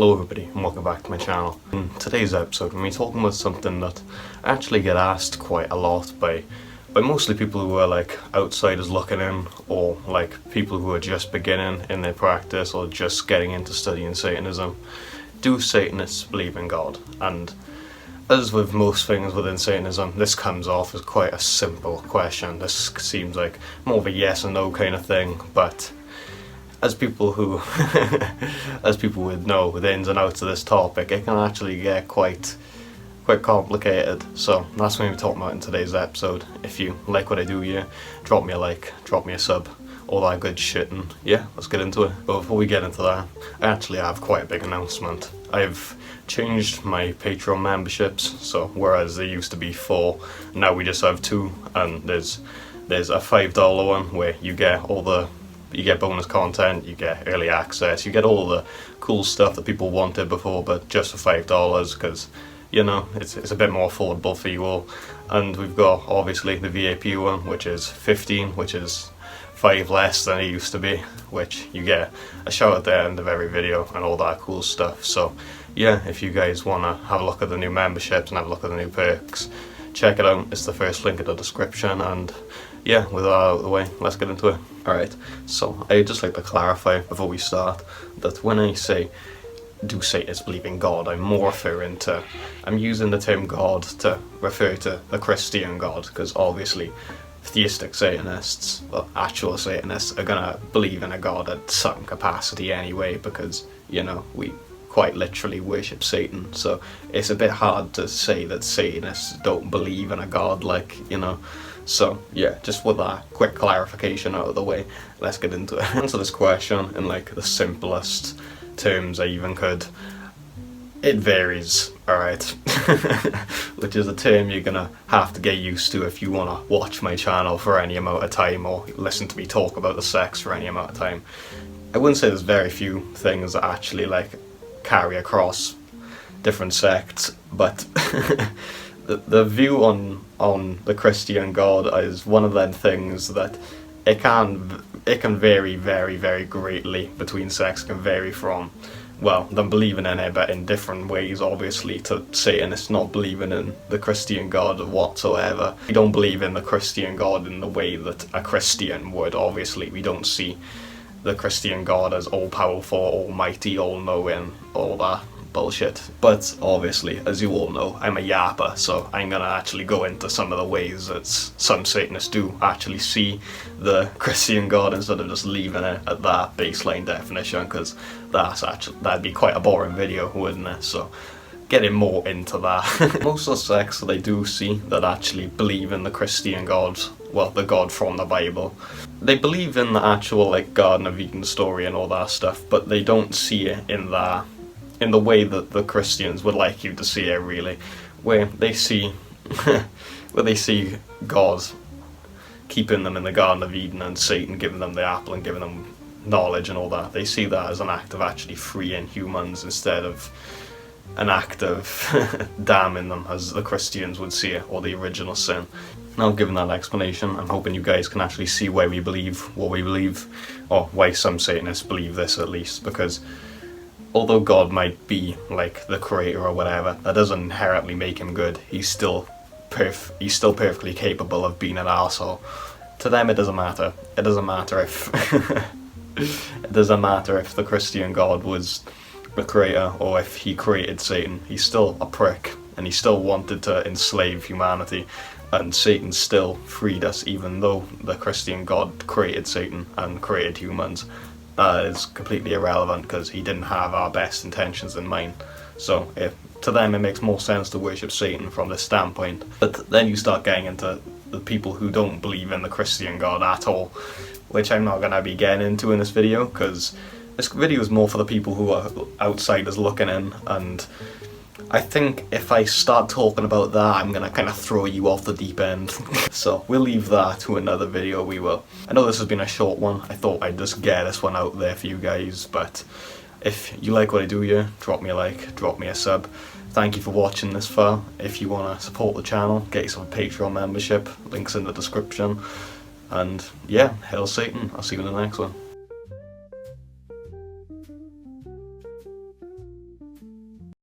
Hello everybody and welcome back to my channel. In today's episode we're going to be talking about something that I actually get asked quite a lot by mostly people who are like outsiders looking in, or like people who are just beginning in their practice or just getting into studying Satanism. Do Satanists believe in God? And as with most things within Satanism, this comes off as quite a simple question. This seems like more of a yes or no kind of thing, but as people who as people would know the ins and outs of this topic, it can actually get quite complicated. So that's what we're talking about in today's episode. If you like what I do here, drop me a like, drop me a sub, all that good shit, and yeah, let's get into it. But before we get into that, I actually have quite a big announcement. I've changed my Patreon memberships, so whereas there used to be 4, now we just have 2, and there's a $5 one where you get bonus content, you get early access, you get all the cool stuff that people wanted before, but just for $5, because, you know, it's a bit more affordable for you all. And we've got, obviously, the VIP one, which is 15, which is 5 less than it used to be, which you get a shout at the end of every video and all that cool stuff. So, yeah, if you guys want to have a look at the new memberships and have a look at the new perks, check it out. It's the first link in the description, and yeah, with that out of the way, let's get into it. Alright, so I'd just like to clarify before we start that when I say do Satanists believe in God, I'm using the term God to refer to the Christian God, because obviously Theistic Satanists, well, actual Satanists, are gonna believe in a God at some capacity anyway, because, you know, we quite literally worship Satan, so it's a bit hard to say that Satanists don't believe in a God, like, you know. So yeah, just with that quick clarification out of the way, let's get into it. Answer this question in like the simplest terms I even could. It varies, alright? Which is a term you're gonna have to get used to if you wanna watch my channel for any amount of time, or listen to me talk about the sex for any amount of time. I wouldn't say there's very few things that actually like carry across different sects, but the view on the Christian God is one of them things that it can vary very, very greatly between sects. It can vary from, well, them believing in it, but in different ways, obviously, to Satanists not believing in the Christian God whatsoever. We don't believe in the Christian God in the way that a Christian would, obviously. We don't see the Christian God as all-powerful, almighty, all-knowing, all that bullshit. But obviously, as you all know, I'm a yapper, so I'm gonna actually go into some of the ways that some Satanists do actually see the Christian God, instead of just leaving it at that baseline definition, because that'd be quite a boring video, wouldn't it? So getting more into that. Most of the sects that I do see that actually believe in the Christian God, well, the God from the Bible, they believe in the actual like Garden of Eden story and all that stuff, but they don't see it in the way that the Christians would like you to see it, really, where they see God keeping them in the Garden of Eden and Satan giving them the apple and giving them knowledge and all that. They see that as an act of actually freeing humans instead of an act of damning them, as the Christians would see it, or the original sin. Now, given that explanation, I'm hoping you guys can actually see why we believe what we believe, or why some Satanists believe this, at least, because although God might be like the creator or whatever, that doesn't inherently make him good. He's still perfectly capable of being an arsehole. To them, it doesn't matter. It doesn't matter if it doesn't matter if the Christian God was the creator or if he created Satan. He's still a prick, and he still wanted to enslave humanity, and Satan still freed us, even though the Christian God created Satan and created humans. That is completely irrelevant, because he didn't have our best intentions in mind. So to them it makes more sense to worship Satan from this standpoint. But then you start getting into the people who don't believe in the Christian God at all, which I'm not going to be getting into in this video, because this video is more for the people who are outsiders looking in, and I think if I start talking about that, I'm going to kind of throw you off the deep end. So we'll leave that to another video, we will. I know this has been a short one. I thought I'd just get this one out there for you guys, but if you like what I do here, drop me a like, drop me a sub. Thank you for watching this far. If you want to support the channel, get yourself a Patreon membership, links in the description. And yeah, hail Satan. I'll see you in the next one.